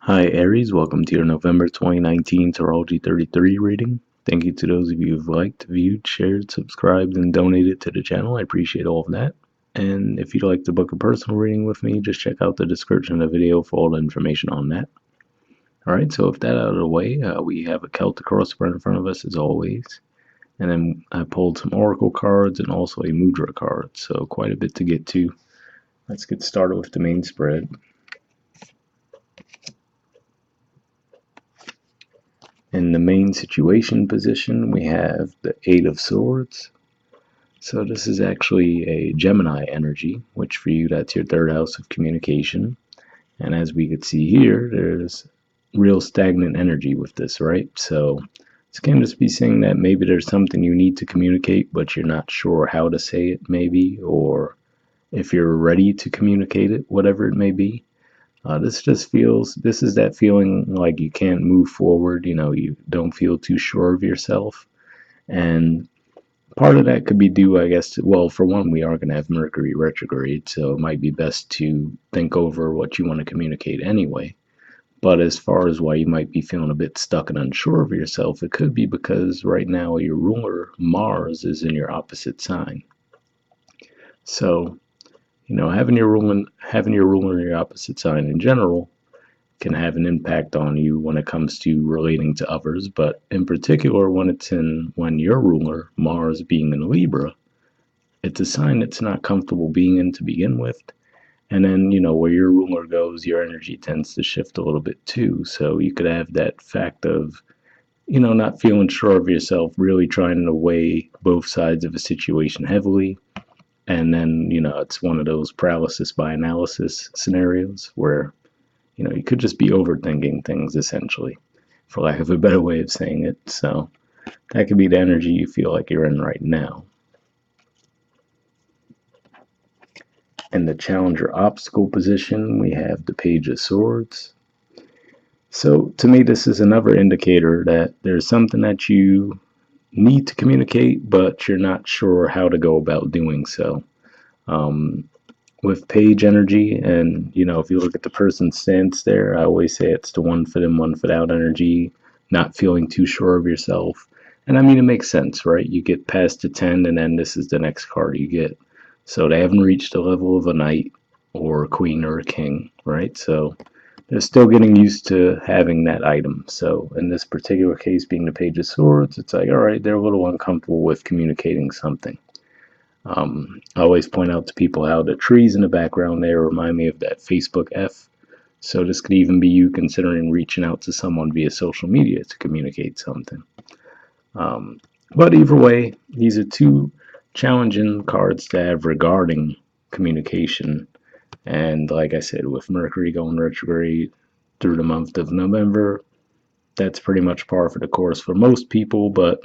Hi Aries, welcome to your November 2019 Astrology 33 reading. Thank you to those of you who've liked, viewed, shared, subscribed, and donated to the channel. I appreciate all of that. And if you'd like to book a personal reading with me, just check out the description of the video for all the information on that. Alright, so with that out of the way, we have a Celtic cross spread in front of us as always. And then I pulled some oracle cards and also a mudra card, so quite a bit to get to. Let's get started with the main spread. In the main situation position, we have the Eight of Swords. So this is actually a Gemini energy, which for you, that's your third house of communication. And as we could see here, there's real stagnant energy with this, right? So this can just be saying that maybe there's something you need to communicate, but you're not sure how to say it, maybe, or if you're ready to communicate it, whatever it may be. This is that feeling like you can't move forward, you don't feel too sure of yourself. And part of that could be due, I guess, well, for one, we are going to have Mercury retrograde, so it might be best to think over what you want to communicate anyway. But as far as why you might be feeling a bit stuck and unsure of yourself, it could be because right now your ruler, Mars, is in your opposite sign. So having your ruler in your opposite sign in general can have an impact on you when it comes to relating to others, but in particular when your ruler, Mars, being in Libra, it's a sign that's not comfortable being in to begin with. And then, where your ruler goes, your energy tends to shift a little bit too. So you could have that fact of, not feeling sure of yourself, really trying to weigh both sides of a situation heavily. And then, it's one of those paralysis by analysis scenarios where, you could just be overthinking things, essentially, for lack of a better way of saying it. So that could be the energy you feel like you're in right now. In the challenger obstacle position, we have the Page of Swords. So to me, this is another indicator that there's something that you need to communicate, but you're not sure how to go about doing so. With page energy, and if you look at the person's stance there, I always say it's the one foot in, one foot out energy, not feeling too sure of yourself. And I mean, it makes sense, right? You get past the 10, and then this is the next card you get. So they haven't reached the level of a knight or a queen or a king, right? So they're still getting used to having that item. So in this particular case, being the Page of Swords, it's like, all right, they're a little uncomfortable with communicating something. I always point out to people how the trees in the background there remind me of that Facebook F. So this could even be you considering reaching out to someone via social media to communicate something. But either way, these are two challenging cards to have regarding communication. And like I said, with Mercury going retrograde through the month of November, that's pretty much par for the course for most people, but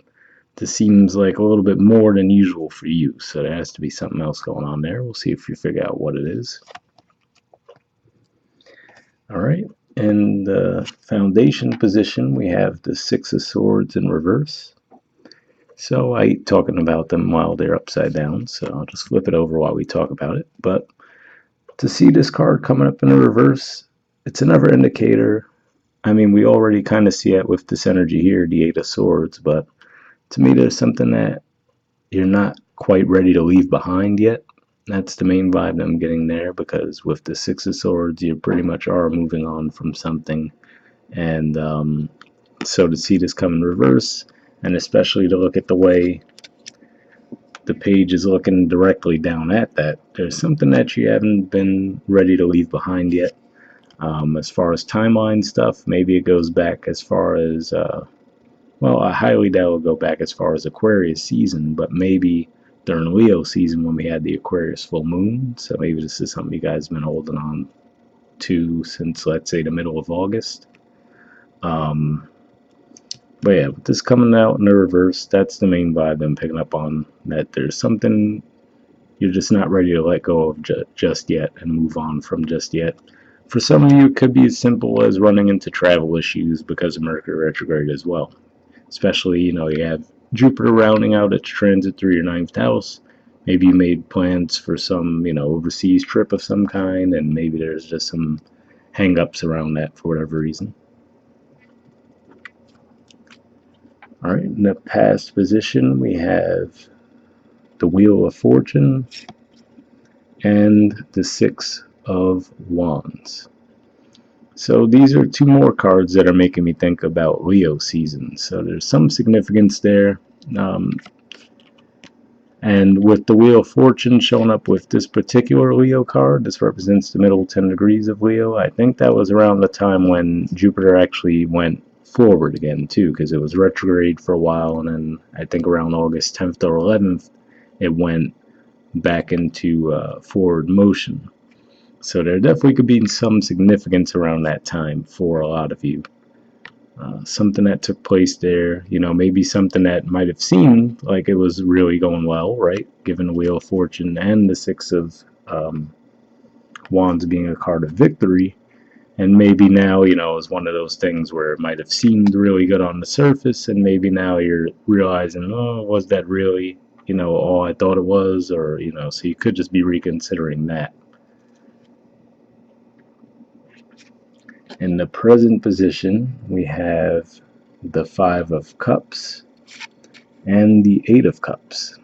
this seems like a little bit more than usual for you, so there has to be something else going on there. We'll see if you figure out what it is. All right, in the foundation position, we have the Six of Swords in reverse. So I hate talking about them while they're upside down, so I'll just flip it over while we talk about it. But to see this card coming up in the reverse, it's another indicator. I mean, we already kind of see it with this energy here, the Eight of Swords, but to me, there's something that you're not quite ready to leave behind yet. That's the main vibe I'm getting there, because with the Six of Swords, you pretty much are moving on from something. And so to see this come in reverse, and especially to look at the way the page is looking directly down at that, there's something that you haven't been ready to leave behind yet. As far as timeline stuff, maybe it goes back as far as well, I highly doubt it'll go back as far as Aquarius season, but maybe during Leo season when we had the Aquarius full moon. So maybe this is something you guys have been holding on to since, let's say, the middle of August. But yeah, with this coming out in the reverse, that's the main vibe I'm picking up on, that there's something you're just not ready to let go of just yet and move on from just yet. For some of you, it could be as simple as running into travel issues because of Mercury retrograde as well. Especially, you have Jupiter rounding out its transit through your 9th house. Maybe you made plans for some, overseas trip of some kind, and maybe there's just some hang-ups around that for whatever reason. All right, in the past position, we have the Wheel of Fortune and the Six of Wands. So these are two more cards that are making me think about Leo season. So there's some significance there. And with the Wheel of Fortune showing up with this particular Leo card, this represents the middle 10 degrees of Leo. I think that was around the time when Jupiter actually went forward again too, because it was retrograde for a while, and then I think around August 10th or 11th, it went back into forward motion. So there definitely could be some significance around that time for a lot of you. Something that took place there, maybe something that might have seemed like it was really going well, right? Given the Wheel of Fortune and the Six of Wands being a card of victory. And maybe now, is one of those things where it might have seemed really good on the surface, and maybe now you're realizing, oh, was that really, all I thought it was? Or, so you could just be reconsidering that. In the present position, we have the Five of Cups and the Eight of Cups.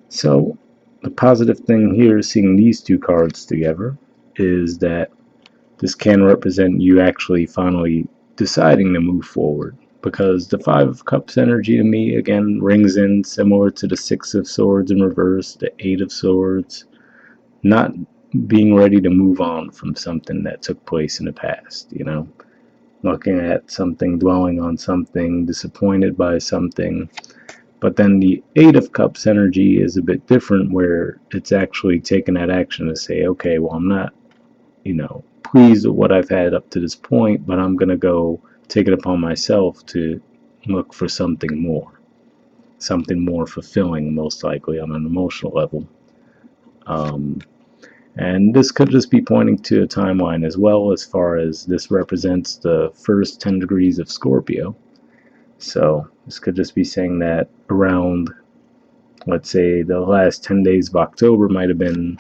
So the positive thing here, seeing these two cards together, is that this can represent you actually finally deciding to move forward, because the Five of Cups energy to me again rings in similar to the Six of Swords in reverse, the Eight of Swords, not being ready to move on from something that took place in the past, looking at something, dwelling on something, disappointed by something. But then the Eight of Cups energy is a bit different, where it's actually taking that action to say, okay, well, I'm not, pleased with what I've had up to this point, but I'm going to go take it upon myself to look for something more fulfilling, most likely on an emotional level. And this could just be pointing to a timeline as well, as far as this represents the first 10 degrees of Scorpio. So this could just be saying that around, let's say, the last 10 days of October might have been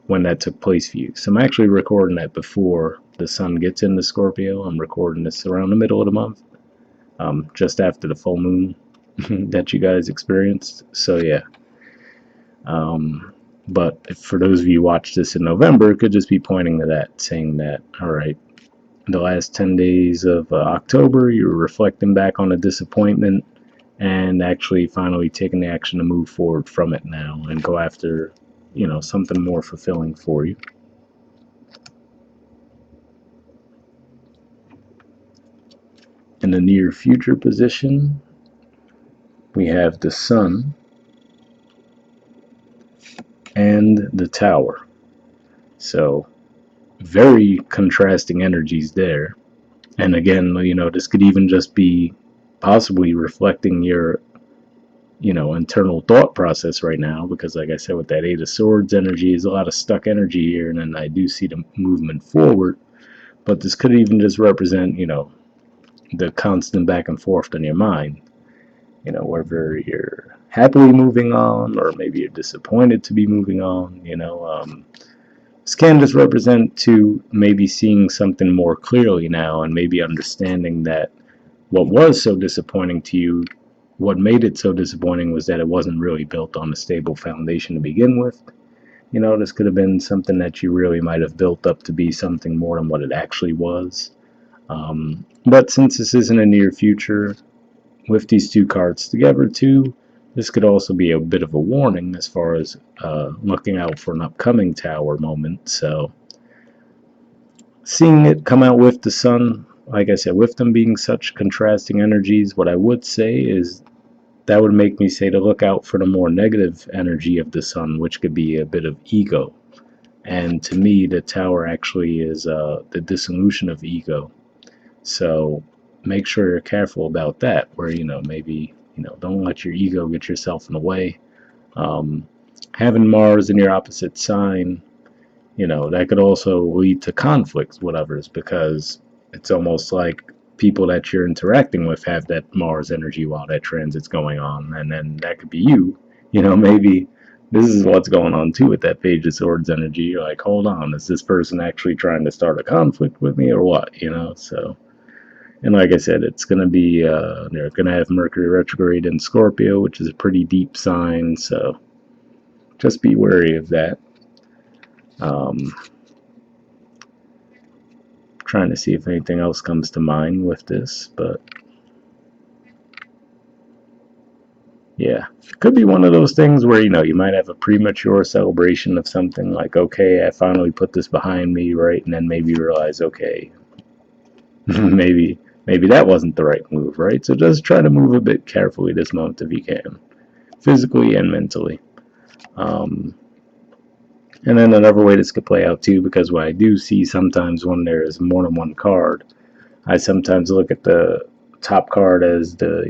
when that took place for you. So I'm actually recording that before the sun gets into Scorpio. I'm recording this around the middle of the month, just after the full moon that you guys experienced. So yeah. But if for those of you who watch this in November, it could just be pointing to that, saying that, all right, the last 10 days of October, you're reflecting back on a disappointment and actually finally taking the action to move forward from it now and go after, something more fulfilling for you. In the near future position, we have the Sun and the Tower. So very contrasting energies there. And again, this could even just be possibly reflecting your, internal thought process right now, because like I said, with that Eight of Swords energy, is a lot of stuck energy here, and then I do see the movement forward. But this could even just represent, the constant back and forth in your mind, whether you're happily moving on or maybe you're disappointed to be moving on, this can just represent to maybe seeing something more clearly now, and maybe understanding that what was so disappointing to you, what made it so disappointing was that it wasn't really built on a stable foundation to begin with. This could have been something that you really might have built up to be something more than what it actually was. But since this isn't a near future, with these two cards together too, this could also be a bit of a warning as far as looking out for an upcoming Tower moment. So seeing it come out with the Sun, like I said, with them being such contrasting energies, what I would say is that would make me say to look out for the more negative energy of the Sun, which could be a bit of ego. And to me, the Tower actually is the dissolution of ego. So make sure you're careful about that, where, maybe, don't let your ego get yourself in the way. Having Mars in your opposite sign, that could also lead to conflicts with others, because it's almost like people that you're interacting with have that Mars energy while that transit's going on, and then that could be you, maybe this is what's going on too with that Page of Swords energy. You're like, hold on, is this person actually trying to start a conflict with me or what? So, and like I said, it's going to be, they're going to have Mercury retrograde in Scorpio, which is a pretty deep sign, so just be wary of that. Um, trying to see if anything else comes to mind with this, but yeah, it could be one of those things where, you might have a premature celebration of something like, okay, I finally put this behind me, right? And then maybe you realize, okay, maybe that wasn't the right move, right? So just try to move a bit carefully this month if you can, physically and mentally. And then another way this could play out too, because what I do see sometimes when there is more than one card, I sometimes look at the top card as the,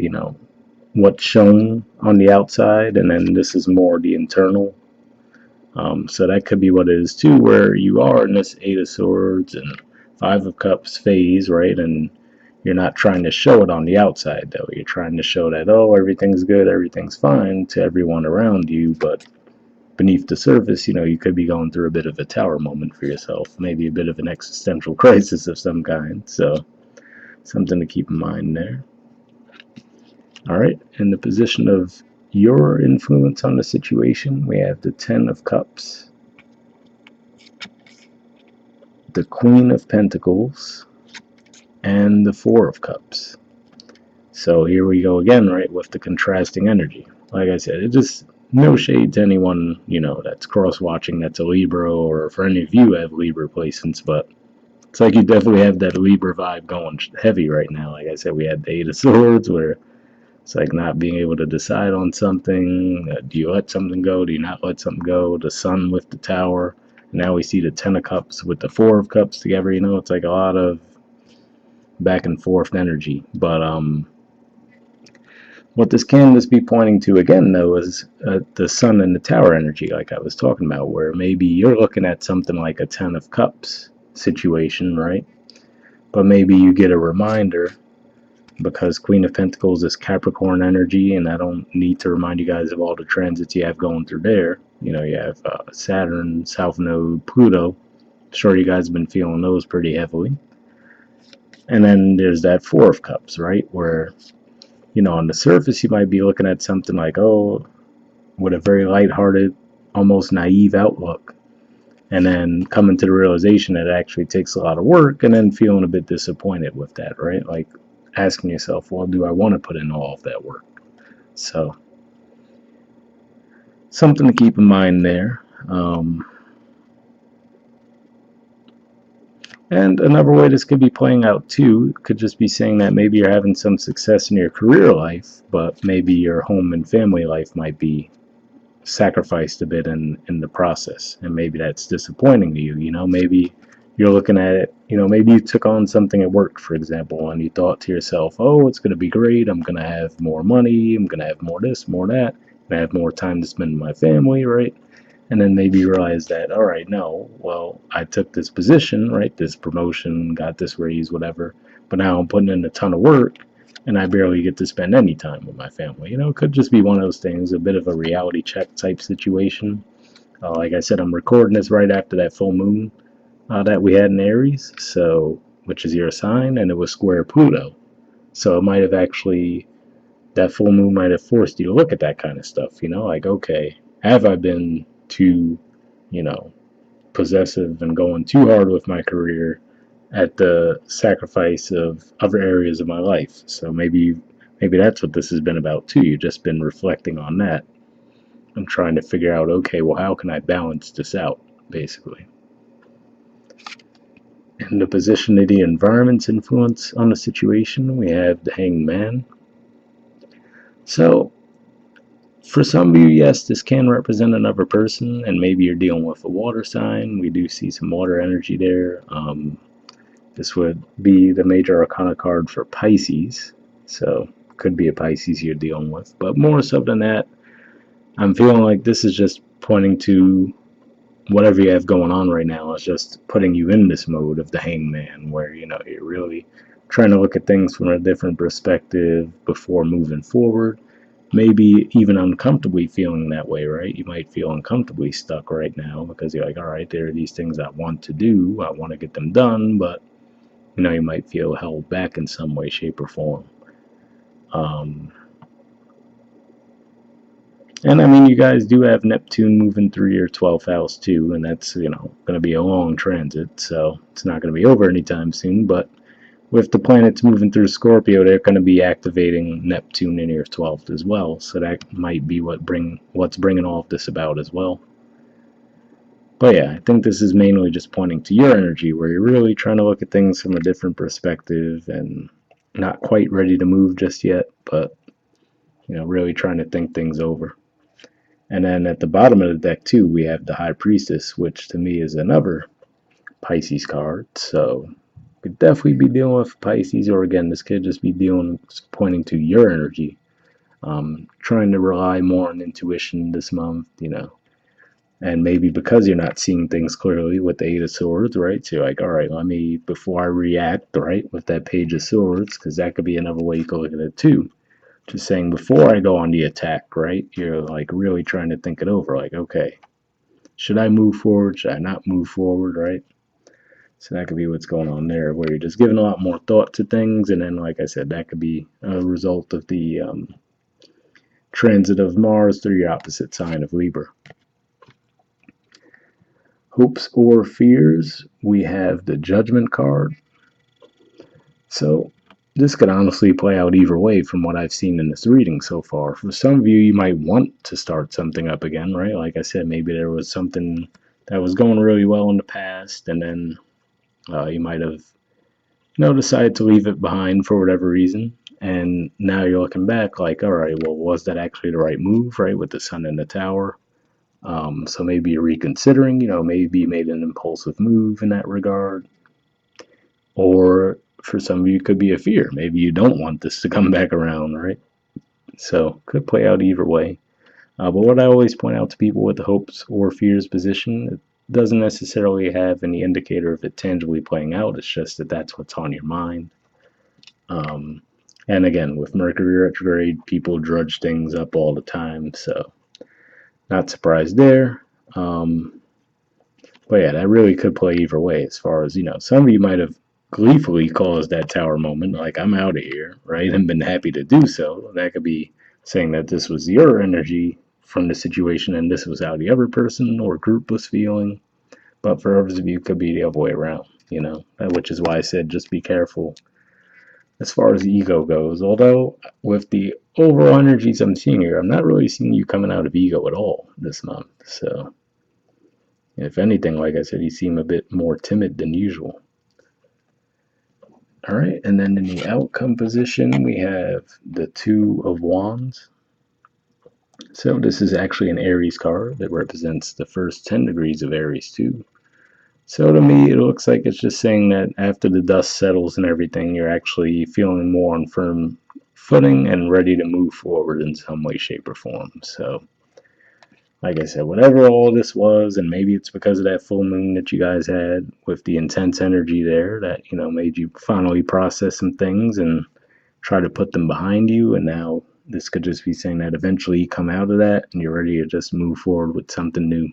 what's shown on the outside, and then this is more the internal. So that could be what it is too, where you are in this Eight of Swords and Five of Cups phase, right? And you're not trying to show it on the outside, though. You're trying to show that, oh, everything's good, everything's fine to everyone around you, but beneath the surface, you could be going through a bit of a tower moment for yourself, maybe a bit of an existential crisis of some kind. So, something to keep in mind there. All right, in the position of your influence on the situation, we have the Ten of Cups, the Queen of Pentacles, and the Four of Cups. So here we go again, right, with the contrasting energy. Like I said, it just no shade to anyone, that's cross-watching that's a Libra, or for any of you have Libra placements, but it's like you definitely have that Libra vibe going heavy right now. Like I said, we had the Eight of Swords, where it's like not being able to decide on something. Do you let something go? Do you not let something go? The Sun with the Tower. Now we see the Ten of Cups with the Four of Cups together. It's like a lot of back and forth energy. But what this can just be pointing to again, though, is the Sun and the Tower energy, like I was talking about, where maybe you're looking at something like a Ten of Cups situation, right? But maybe you get a reminder, because Queen of Pentacles is Capricorn energy, and I don't need to remind you guys of all the transits you have going through there. You have Saturn, South Node, Pluto. Sure, you guys have been feeling those pretty heavily. And then there's that Four of Cups, right? Where, on the surface, you might be looking at something like, oh, with a very lighthearted, almost naive outlook. And then coming to the realization that it actually takes a lot of work, and then feeling a bit disappointed with that, right? Like asking yourself, well, do I want to put in all of that work? So, something to keep in mind there. And another way this could be playing out too could just be saying that maybe you're having some success in your career life, but maybe your home and family life might be sacrificed a bit in the process, and maybe that's disappointing to you. Maybe you're looking at it, maybe you took on something at work, for example, and you thought to yourself, oh, it's going to be great, I'm going to have more money, I'm going to have more this, more that, and I have more time to spend with my family, right? And then maybe you realize that, all right, no, well, I took this position, right, this promotion, got this raise, whatever, but now I'm putting in a ton of work, and I barely get to spend any time with my family. It could just be one of those things, a bit of a reality check type situation. Like I said, I'm recording this right after that full moon that we had in Aries, so which is your sign, and it was square Pluto. So it might have actually, that full moon might have forced you to look at that kind of stuff. Like, okay, have I been too, you know, possessive and going too hard with my career at the sacrifice of other areas of my life? So maybe that's what this has been about too. You've just been reflecting on that and trying to figure out, okay, well, how can I balance this out, basically. In the position of the environment's influence on the situation, we have the Hangman. So, for some of you, yes, this can represent another person, and maybe you're dealing with a water sign. We do see some water energy there. This would be the major arcana card for Pisces, so could be a Pisces you're dealing with. But more so than that, I'm feeling like this is just pointing to whatever you have going on right now is just putting you in this mode of the Hangman, where you're really trying to look at things from a different perspective before moving forward. maybe even uncomfortably feeling that way, right? You might feel uncomfortably stuck right now because you're like, all right, there are these things I want to do, I want to get them done, but you might feel held back in some way, shape, or form. Um, and I mean, you guys do have Neptune moving through your 12th house too, and that's going to be a long transit, so it's not going to be over anytime soon. But with the planets moving through Scorpio, they're going to be activating Neptune in your 12th as well. So that might be what's bringing all of this about as well. But yeah, I think this is mainly just pointing to your energy, where you're really trying to look at things from a different perspective and not quite ready to move just yet, but really trying to think things over. And then at the bottom of the deck too, we have the High Priestess, which to me is another Pisces card. So could definitely be dealing with Pisces, or again, this could just be pointing to your energy. Trying to rely more on intuition this month, and maybe because you're not seeing things clearly with the Eight of Swords, right? So you're like, all right, before I react, right, with that Page of Swords, because that could be another way you could look at it too. Just saying, before I go on the attack, right, you're like really trying to think it over, like, okay, should I move forward? Should I not move forward, right? So that could be what's going on there, where you're just giving a lot more thought to things, and then, like I said, that could be a result of the transit of Mars through your opposite sign of Libra. Hopes or fears, we have the Judgment card. So this could honestly play out either way from what I've seen in this reading so far. For some of you, you might want to start something up again, right? Like I said, maybe there was something that was going really well in the past, and then you might have decided to leave it behind for whatever reason. And now you're looking back like, all right, well, was that actually the right move, right? With the sun in the tower. So maybe you're reconsidering, maybe you made an impulsive move in that regard. Or for some of you, it could be a fear. Maybe you don't want this to come back around, right? So could play out either way. But what I always point out to people with the hopes or fears position, it doesn't necessarily have any indicator of it tangibly playing out. It's just that that's what's on your mind. And again, with Mercury retrograde, people drudge things up all the time, so not surprised there. But yeah, that really could play either way as far as, some of you might have gleefully caused that tower moment, like, I'm out of here, right? And been happy to do so. That could be saying that this was your energy from the situation and this was how the other person or group was feeling. But for others of you, it could be the other way around, which is why I said just be careful as far as ego goes. Although, with the overall energies I'm seeing here, I'm not really seeing you coming out of ego at all this month. So, if anything, like I said, you seem a bit more timid than usual. All right, and then in the outcome position, we have the Two of Wands. So this is actually an Aries card that represents the first 10 degrees of Aries too. So to me, it looks like it's just saying that after the dust settles and everything, you're actually feeling more on firm footing and ready to move forward in some way, shape, or form. So, like I said, whatever all this was, and maybe it's because of that full moon that you guys had with the intense energy there that, made you finally process some things and try to put them behind you. And now this could just be saying that eventually you come out of that and you're ready to just move forward with something new.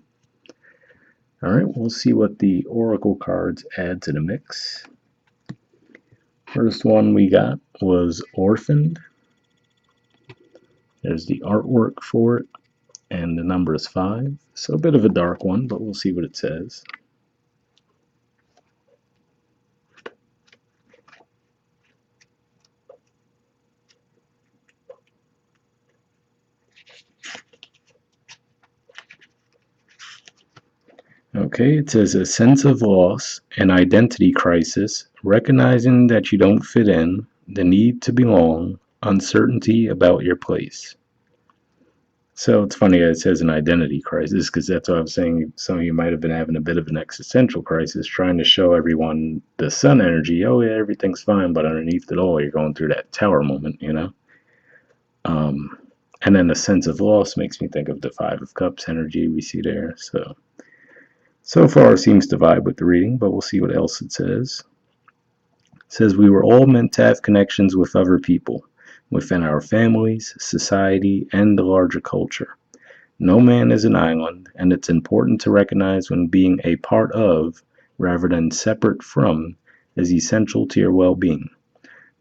All right, we'll see what the Oracle cards add to the mix. First one we got was Orphaned. There's the artwork for it, and the number is 5. So a bit of a dark one, but we'll see what it says. Okay, it says a sense of loss, an identity crisis, recognizing that you don't fit in, the need to belong, uncertainty about your place. So it's funny that it says an identity crisis, because that's what I was saying. Some of you might have been having a bit of an existential crisis, trying to show everyone the sun energy. Oh yeah, everything's fine, but underneath it all, you're going through that tower moment, And then the sense of loss makes me think of the Five of Cups energy we see there. So far it seems to vibe with the reading, but we'll see what else it says. It says we were all meant to have connections with other people. within our families, society, and the larger culture. No man is an island, and it's important to recognize when being a part of, rather than separate from, is essential to your well-being.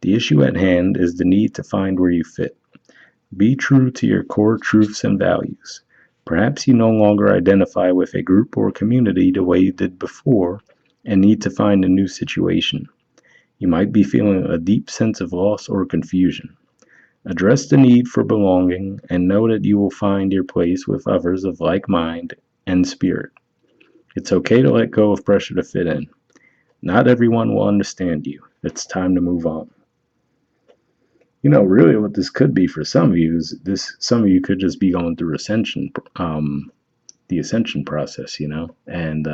The issue at hand is the need to find where you fit. Be true to your core truths and values. Perhaps you no longer identify with a group or community the way you did before and need to find a new situation. You might be feeling a deep sense of loss or confusion. Address the need for belonging and know that you will find your place with others of like mind and spirit. It's okay to let go of pressure to fit in. Not everyone will understand you. It's time to move on. Really what this could be for some of you is some of you could just be going through ascension, the ascension process, and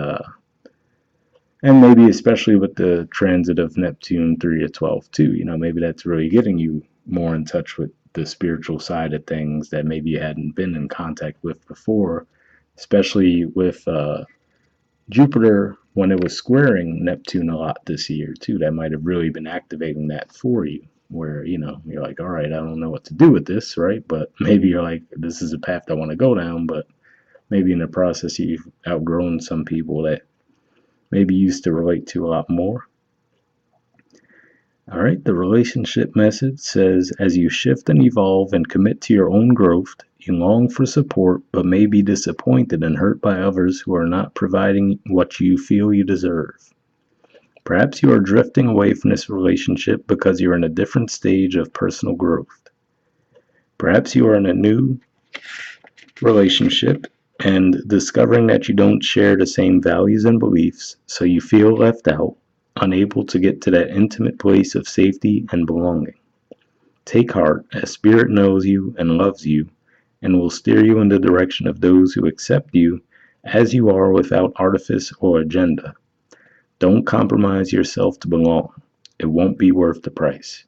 maybe especially with the transit of Neptune 3 to 12 too, maybe that's really getting you more in touch with the spiritual side of things that maybe you hadn't been in contact with before, especially with Jupiter when it was squaring Neptune a lot this year too. That might have really been activating that for you, where you're like, all right, I don't know what to do with this, right? But maybe you're like, this is a path I want to go down, but maybe in the process you've outgrown some people that maybe you used to relate to a lot more. All right, the relationship message says, as you shift and evolve and commit to your own growth, you long for support but may be disappointed and hurt by others who are not providing what you feel you deserve. Perhaps you are drifting away from this relationship because you're in a different stage of personal growth. Perhaps you are in a new relationship and discovering that you don't share the same values and beliefs, so you feel left out, unable to get to that intimate place of safety and belonging. Take heart, as Spirit knows you and loves you, and will steer you in the direction of those who accept you as you are without artifice or agenda. Don't compromise yourself to belong. It won't be worth the price.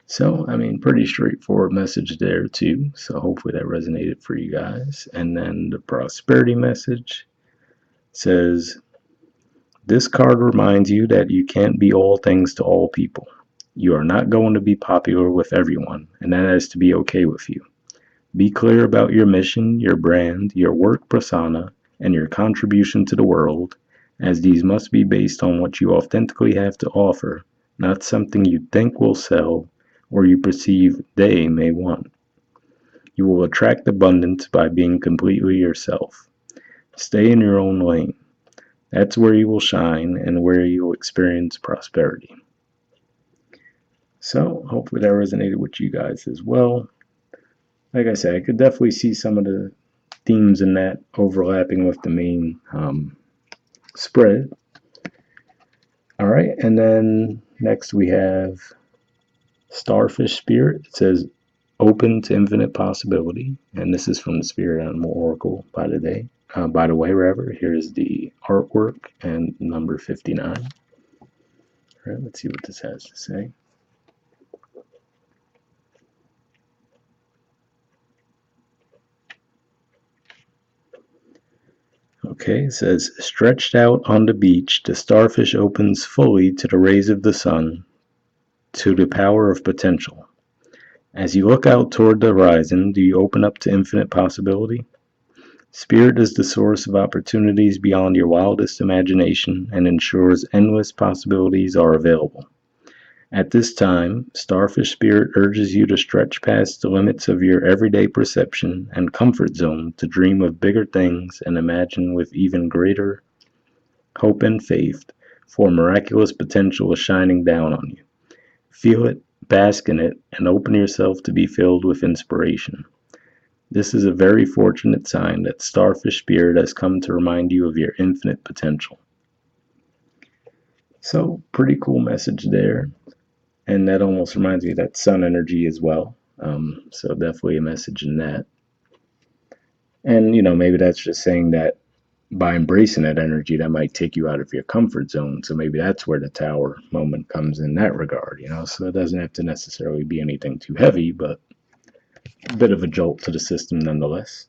So, pretty straightforward message there too. So hopefully that resonated for you guys. And then the prosperity message says, this card reminds you that you can't be all things to all people. You are not going to be popular with everyone, and that has to be okay with you. Be clear about your mission, your brand, your work persona, and your contribution to the world, as these must be based on what you authentically have to offer, not something you think will sell or you perceive they may want. You will attract abundance by being completely yourself. Stay in your own lane. That's where you will shine and where you will experience prosperity. So, hopefully that resonated with you guys as well. Like I said, I could definitely see some of the themes in that overlapping with the main spread. All right, and then next we have Starfish Spirit. It says, open to infinite possibility, and this is from the Spirit Animal Oracle by the way, here's the artwork and number 59. All right, let's see what this has to say. Okay, it says, stretched out on the beach, the starfish opens fully to the rays of the sun, to the power of potential. As you look out toward the horizon, do you open up to infinite possibility? Spirit is the source of opportunities beyond your wildest imagination and ensures endless possibilities are available. At this time, Starfish Spirit urges you to stretch past the limits of your everyday perception and comfort zone to dream of bigger things and imagine with even greater hope and faith, for miraculous potential is shining down on you. Feel it, bask in it, and open yourself to be filled with inspiration. This is a very fortunate sign that Starfish Spirit has come to remind you of your infinite potential. So, pretty cool message there. And that almost reminds me of that sun energy as well. So definitely a message in that. And, maybe that's just saying that by embracing that energy, that might take you out of your comfort zone. So maybe that's where the tower moment comes in that regard, So it doesn't have to necessarily be anything too heavy, but a bit of a jolt to the system nonetheless.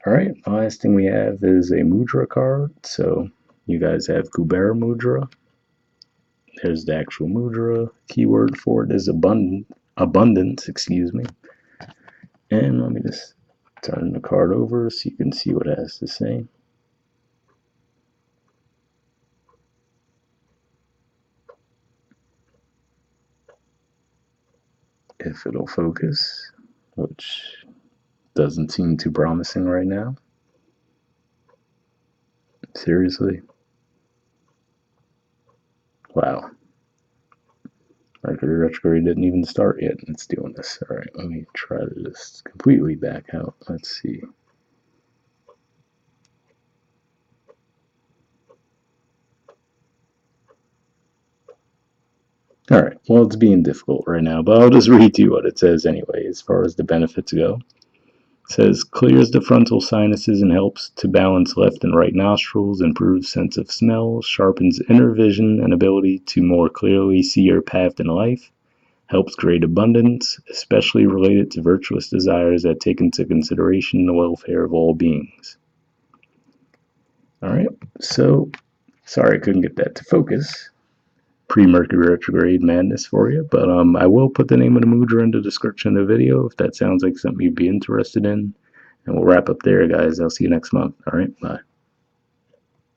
All right, the last thing we have is a mudra card. So you guys have Kubera mudra. There's the actual mudra. Keyword for it is abundance, excuse me. And let me just turn the card over so you can see what it has to say. If it'll focus, which doesn't seem too promising right now. Seriously? Wow. Mercury retrograde didn't even start yet, and it's doing this. Alright, let me try to just completely back out. Let's see. Alright, well, it's being difficult right now, but I'll just read to you what it says anyway, as far as the benefits go. It says, clears the frontal sinuses and helps to balance left and right nostrils, improves sense of smell, sharpens inner vision and ability to more clearly see your path in life, helps create abundance, especially related to virtuous desires that take into consideration the welfare of all beings. Alright, so, sorry I couldn't get that to focus. Pre-Mercury retrograde madness for you, but I will put the name of the mudra in the description of the video if that sounds like something you'd be interested in. And we'll wrap up there, guys. I'll see you next month. All right, bye.